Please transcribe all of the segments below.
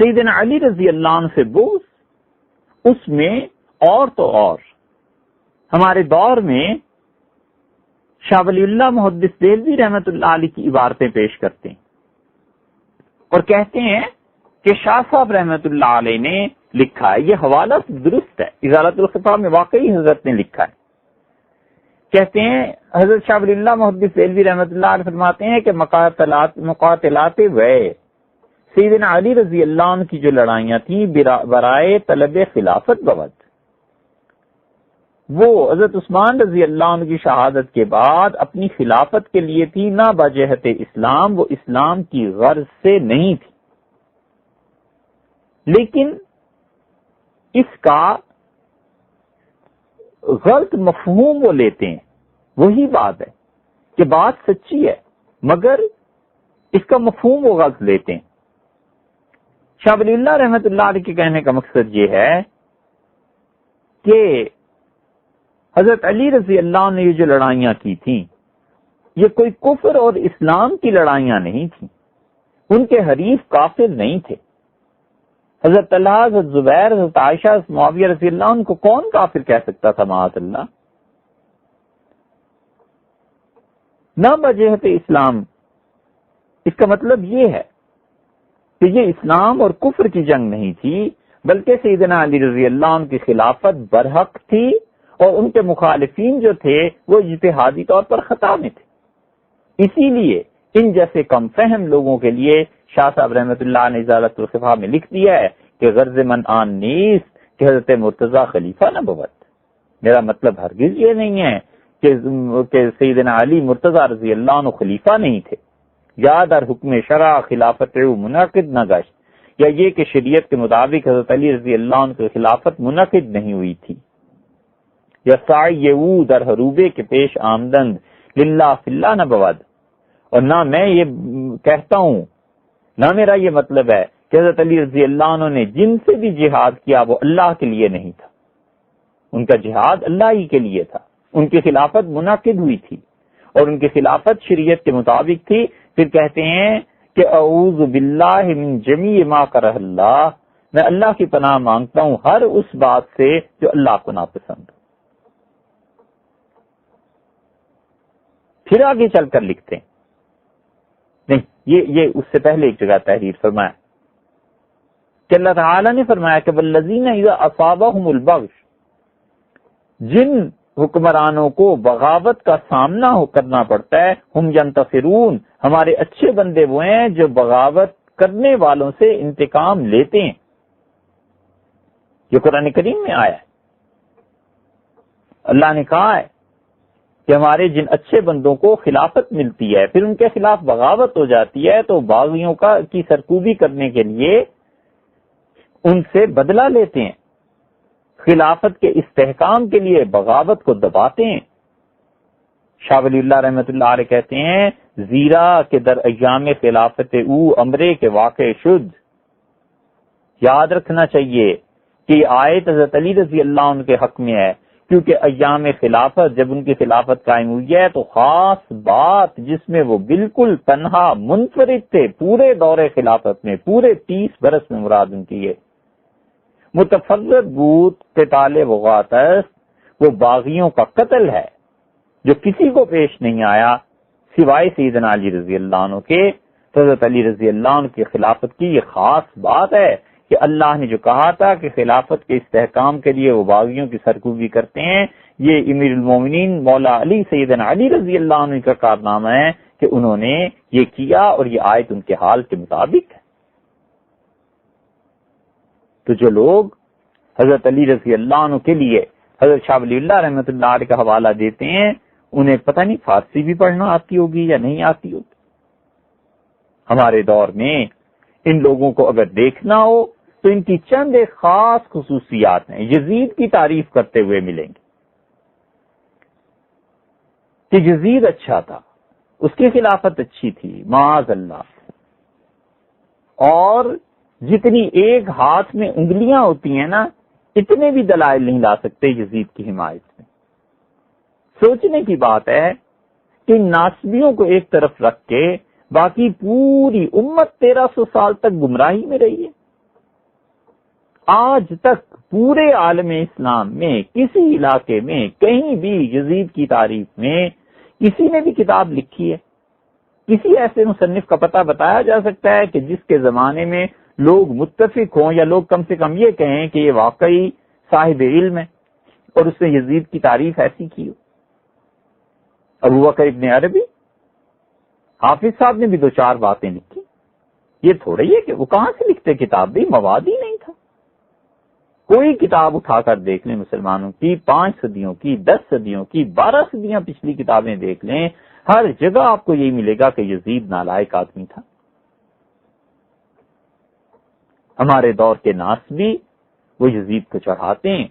سیدنا علی رضی اللہ عنہ سے بغض، اس میں اور تو اور ہمارے دور میں شاہ ولی اللہ محدث دہلوی رحمۃ اللہ علیہ کی عبارتیں پیش کرتے ہیں اور کہتے ہیں کہ شاہ صاحب رحمۃ اللہ علیہ نے لکھا ہے، یہ حوالہ درست ہے، ازالۃ الخفا میں واقعی حضرت نے لکھا ہے، کہتے ہیں حضرت شاہ ولی اللہ محدث دہلوی رحمۃ اللہ علیہ فرماتے ہیں کہ مقاتلات وے سیدنا علی رضی اللہ عنہ کی جو لڑائیاں تھیں برائے طلب خلافت بود، وہ حضرت عثمان رضی اللہ عنہ کی شہادت کے بعد اپنی خلافت کے لیے تھی، نہ بجہت اسلام، وہ اسلام کی غرض سے نہیں تھی۔ لیکن اس کا غلط مفہوم وہ لیتے ہیں، وہی بات ہے کہ بات سچی ہے مگر اس کا مفہوم وہ غلط لیتے ہیں۔ شاہ ولی اللہ رحمۃ اللہ علیہ کے کہنے کا مقصد یہ ہے کہ حضرت علی رضی اللہ عنہ نے یہ جو لڑائیاں کی تھیں یہ کوئی کفر اور اسلام کی لڑائیاں نہیں تھیں، ان کے حریف کافر نہیں تھے۔ حضرت طلحہ، حضرت زبیر، حضرت عائشہ، حضرت معاویہ رضی اللہ عنہ کو کون کافر کہہ سکتا تھا؟ معاذ اللہ۔ نہ بجہت اسلام، اس کا مطلب یہ ہے کہ یہ اسلام اور کفر کی جنگ نہیں تھی، بلکہ سیدنا علی رضی اللہ عنہ کی خلافت برحق تھی اور ان کے مخالفین جو تھے وہ اجتہادی طور پر خطا میں تھے۔ اسی لیے ان جیسے کم فہم لوگوں کے لیے شاہ صاحب رحمۃ اللہ نے ازالۃ الخفا میں لکھ دیا ہے کہ غرض من آن نیست کہ حضرت مرتضی خلیفہ نہ بود۔ میرا مطلب ہرگز یہ نہیں ہے کہ سیدنا علی مرتضی رضی اللہ عنہ خلیفہ نہیں تھے، یا در حکم شرع خلافت منعقد نہ گشت، یا یہ کہ شریعت کے مطابق حضرت علی رضی اللہ عنہ کی خلافت منعقد نہیں ہوئی تھی، یا سعی او در حروبے کے پیش آمدند للہ فی اللہ نہ بود۔ اور نہ میں یہ کہتا ہوں، نہ میرا یہ مطلب ہے کہ حضرت علی رضی اللہ عنہ نے جن سے بھی جہاد کیا وہ اللہ کے لیے نہیں تھا، ان کا جہاد اللہ ہی کے لیے تھا، ان کی خلافت منعقد ہوئی تھی اور ان کی خلافت شریعت کے مطابق تھی۔ پھر کہتے ہیں کہ اعوذ باللہ من جمیع ما کرہ اللہ، میں اللہ کی پناہ مانگتا ہوں ہر اس بات سے جو اللہ کو ناپسند۔ پھر آگے چل کر لکھتے ہیں، نہیں یہ اس سے پہلے ایک جگہ تحریر فرمایا کہ اللہ تعالیٰ نے فرمایا کہ والذین اذا اصابہم البغش، جن حکمرانوں کو بغاوت کا سامنا کرنا پڑتا ہے، ہم ینتصرون، ہمارے اچھے بندے وہ ہیں جو بغاوت کرنے والوں سے انتقام لیتے ہیں۔ یہ قرآن کریم میں آیا ہے، اللہ نے کہا ہے کہ ہمارے جن اچھے بندوں کو خلافت ملتی ہے پھر ان کے خلاف بغاوت ہو جاتی ہے تو باغیوں کی سرکوبی کرنے کے لیے ان سے بدلہ لیتے ہیں، خلافت کے استحکام کے لیے بغاوت کو دباتے ہیں۔ شاہ ولی اللہ رحمۃ اللہ علیہ کہتے ہیں زیرا کہ در ایام خلافت او امرے کے واقع شد، یاد رکھنا چاہیے کہ یہ آیت حضرت علی رضی اللہ عنہ کے حق میں ہے، کیونکہ ایام خلافت جب ان کی خلافت قائم ہوئی ہے تو خاص بات جس میں وہ بالکل تنہا منفرد تھے پورے دور خلافت میں، پورے 30 برس میں مراد ان کی ہے، متفرد بود قتال وغات، وہ باغیوں کا قتل ہے جو کسی کو پیش نہیں آیا سوائے سیدنا علی رضی اللہ عنہ کے۔ تو حضرت علی رضی اللہ عنہ کی خلافت کی یہ خاص بات ہے کہ اللہ نے جو کہا تھا کہ خلافت کے استحکام کے لیے وہ باغیوں کی سرکوبی کرتے ہیں، یہ امیر المومنین مولا علی سیدنا علی رضی اللہ عنہ کا کارنامہ ہے کہ انہوں نے یہ کیا اور یہ آیت ان کے حال کے مطابق ہے۔ تو جو لوگ حضرت علی رضی اللہ عنہ کے لیے حضرت شاہ ولی اللہ رحمۃ اللہ علیہ کا حوالہ دیتے ہیں، انہیں پتہ نہیں فارسی بھی پڑھنا آتی ہوگی یا نہیں آتی ہوگی۔ ہمارے دور میں ان لوگوں کو اگر دیکھنا ہو تو ان کی چند ایک خاص خصوصیات ہیں، یزید کی تعریف کرتے ہوئے ملیں گے کہ یزید اچھا تھا، اس کی خلافت اچھی تھی معاذ اللہ، اور جتنی ایک ہاتھ میں انگلیاں ہوتی ہیں نا اتنے بھی دلائل نہیں لا سکتے یزید کی حمایت میں۔ سوچنے کی بات ہے کہ ناسبیوں کو ایک طرف رکھ کے باقی پوری امت 1300 سال تک گمراہی میں رہی ہے، آج تک پورے عالم اسلام میں کسی علاقے میں کہیں بھی یزید کی تعریف میں کسی نے بھی کتاب لکھی ہے؟ کسی ایسے مصنف کا پتہ بتایا جا سکتا ہے کہ جس کے زمانے میں لوگ متفق ہوں یا لوگ کم سے کم یہ کہیں کہ یہ واقعی صاحب علم ہے اور اس نے یزید کی تعریف ایسی کی ہو؟ ابو بکر ابن عربی حافظ صاحب نے بھی 2-4 باتیں لکھی. یہ تھوڑا ہی ہے کہ وہ کہاں سے لکھتے کتاب؟ بھی مواد ہی نہیں تھا. کوئی کتاب اٹھا کر دیکھ لیں مسلمانوں کی، 5 صدیوں کی، 10 صدیوں کی، 12 صدیاں پچھلی کتابیں دیکھ لیں، ہر جگہ آپ کو یہی ملے گا کہ یزید نالائق آدمی تھا. ہمارے دور کے ناس بھی وہ یزید کو چڑھاتے ہیں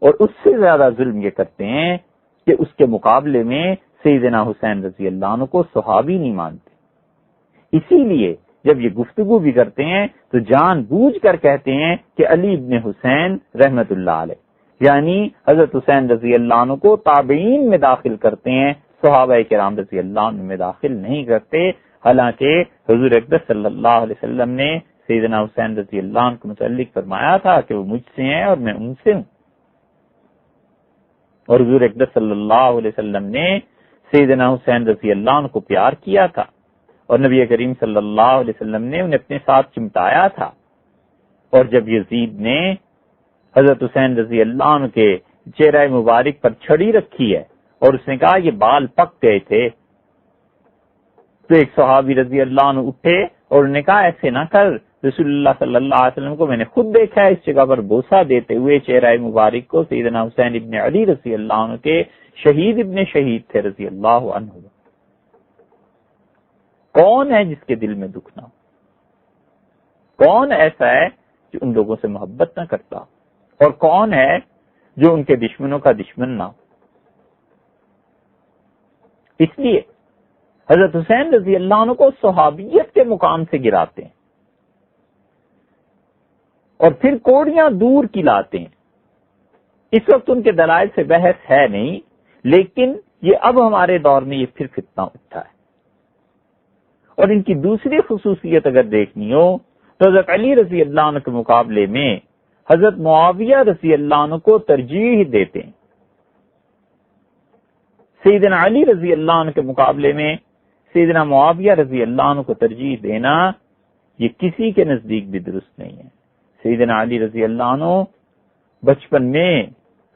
اور اس سے زیادہ ظلم یہ کرتے ہیں کہ اس کے مقابلے میں سیدنا حسین رضی اللہ عنہ کو صحابی نہیں مانتے. اسی لیے جب یہ گفتگو بھی کرتے ہیں تو جان بوجھ کر کہتے ہیں کہ علی ابن حسین رحمت اللہ علیہ، یعنی حضرت حسین رضی اللہ عنہ کو تابعین میں داخل کرتے ہیں، صحابہ کرام رضی اللہ عنہ میں داخل نہیں کرتے. حالانکہ حضور اقدس صلی اللہ علیہ وسلم نے سیدنا حسین رضی اللہ عنہ کو متعلق فرمایا تھا کہ وہ مجھ سے ہیں اور میں ان سے ہوں. اور حضور اقدس صلی اللہ علیہ وسلم نے سیدنا حسین رضی اللہ عنہ کو پیار کیا تھا اور نبی کریم صلی اللہ علیہ وسلم نے انہیں اپنے ساتھ چمٹایا تھا. اور جب یزید نے حضرت حسین رضی اللہ عنہ کے چہرہ مبارک پر چھڑی رکھی ہے اور اس نے کہا یہ بال پک گئے تھے، تو ایک صحابی رضی اللہ عنہ اٹھے اور انہوں نے کہا ایسے نہ کر، رسول اللہ صلی اللہ علیہ وسلم کو میں نے خود دیکھا ہے اس جگہ پر بوسہ دیتے ہوئے چہرہ مبارک کو. سیدنا حسین ابن علی رضی اللہ عنہ کے شہید ابن شہید تھے رضی اللہ عنہ. کون ہے جس کے دل میں دکھ نہ ہو؟ کون ایسا ہے جو ان لوگوں سے محبت نہ کرتا؟ اور کون ہے جو ان کے دشمنوں کا دشمن نہ ہو؟ اس لیے حضرت حسین رضی اللہ عنہ کو صحابیت کے مقام سے گراتے ہیں اور پھر کوڑیاں دور کی لاتے ہیں. اس وقت ان کے دلائل سے بحث ہے نہیں، لیکن یہ اب ہمارے دور میں یہ پھر فتنہ اٹھا ہے. اور ان کی دوسری خصوصیت اگر دیکھنی ہو تو حضرت علی رضی اللہ عنہ کے مقابلے میں حضرت معاویہ رضی اللہ عنہ کو ترجیح دیتے ہیں. سیدنا علی رضی اللہ عنہ کے مقابلے میں سیدنا معاویہ رضی اللہ عنہ کو ترجیح دینا یہ کسی کے نزدیک بھی درست نہیں ہے. سیدنا علی رضی اللہ عنہ بچپن میں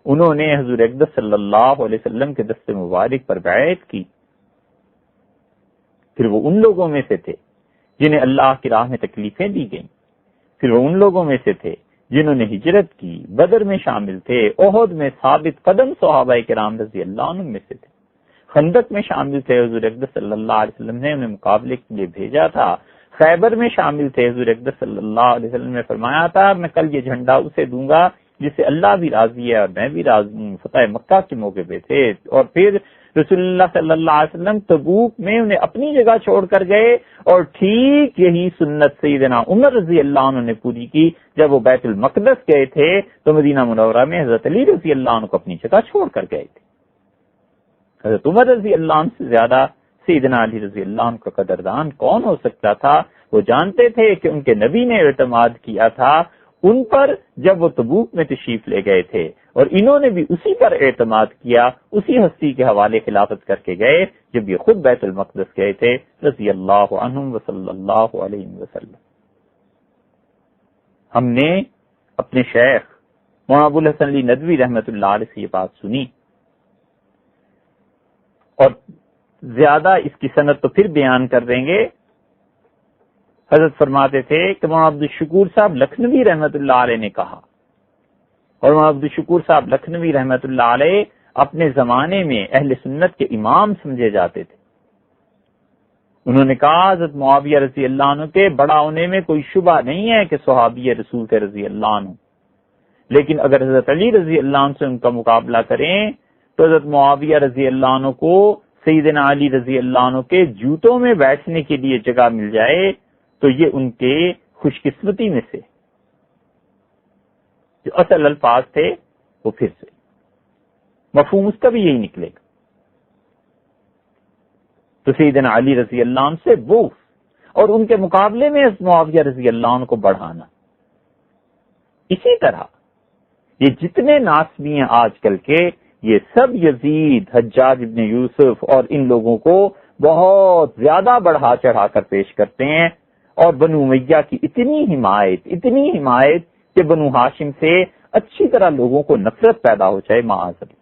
انہوں نے حضور اقدس صلی اللہ علیہ وسلم کے دست مبارک پر بیعت کی. پھر وہ ان لوگوں میں سے تھے جنہیں اللہ کی راہ میں تکلیفیں دی گئیں. پھر وہ ان لوگوں میں سے تھے جنہوں نے ہجرت کی، بدر میں شامل تھے، احد میں ثابت قدم صحابہ کرام رضی اللہ عنہ میں سے تھے، خندق میں شامل تھے، حضور اقدس صلی اللہ علیہ وسلم نے انہیں مقابلے کے لیے بھیجا تھا، خیبر میں شامل تھے، حضور اقدس صلی اللہ علیہ وسلم نے فرمایا تھا میں کل یہ جھنڈا اسے دوں گا جس سے اللہ بھی راضی ہے اور میں بھی راضی ہوں. فتح مکہ کے موقع پہ تھے. اور پھر رسول اللہ صلی اللہ علیہ وسلم تبوک میں انہیں اپنی جگہ چھوڑ کر گئے اور ٹھیک یہی سنت سیدنا عمر رضی اللہ عنہ نے پوری کی. جب وہ بیت المقدس گئے تھے تو مدینہ منورہ میں حضرت علی رضی اللہ عنہ کو اپنی جگہ چھوڑ کر گئے تھے. حضرت عمر رضی اللہ عنہ سے زیادہ سیدنا علی رضی اللہ عنہ کا قدردان کون ہو سکتا تھا؟ وہ جانتے تھے کہ ان کے نبی نے اعتماد کیا تھا ان پر جب وہ تبوک میں تشریف لے گئے تھے، اور انہوں نے بھی اسی پر اعتماد کیا، اسی ہستی کے حوالے خلافت کر کے گئے جب یہ خود بیت المقدس گئے تھے رضی اللہ عنہم وصلی اللہ علیہ وسلم. ہم نے اپنے شیخ مولانا ابو الحسن علی ندوی رحمت اللہ علیہ سے یہ بات سنی، اور زیادہ اس کی سند تو پھر بیان کر دیں گے. حضرت فرماتے تھے کہ مولانا عبدالشکور صاحب لکھنوی رحمت اللہ علیہ نے کہا، اور مولانا عبدالشکور صاحب لکھنوی رحمت اللہ علیہ اپنے زمانے میں اہل سنت کے امام سمجھے جاتے تھے. انہوں نے کہا حضرت معاویہ رضی اللہ عنہ کے بڑا ہونے میں کوئی شبہ نہیں ہے کہ صحابی رسول کے رضی اللہ عنہ، لیکن اگر حضرت علی رضی اللہ عنہ سے ان کا مقابلہ کریں تو حضرت معاویہ رضی اللہ عنہ کو سیدنا علی رضی اللہ عنہ کے جوتوں میں بیٹھنے کے لیے جگہ مل جائے تو یہ ان کے خوش قسمتی میں سے جو اصل الفاظ تھے وہ پھر سے مفہوم اس کا بھی یہی نکلے گا. تو سیدنا علی رضی اللہ عنہ سے وہ اور ان کے مقابلے میں معاویہ رضی اللہ عنہ کو بڑھانا. اسی طرح یہ جتنے ناسبی ہیں آج کل کے، یہ سب یزید، حجاج ابن یوسف اور ان لوگوں کو بہت زیادہ بڑھا چڑھا کر پیش کرتے ہیں، اور بنو امیہ کی اتنی حمایت کہ بنو ہاشم سے اچھی طرح لوگوں کو نفرت پیدا ہو جائے، معاذ اللہ۔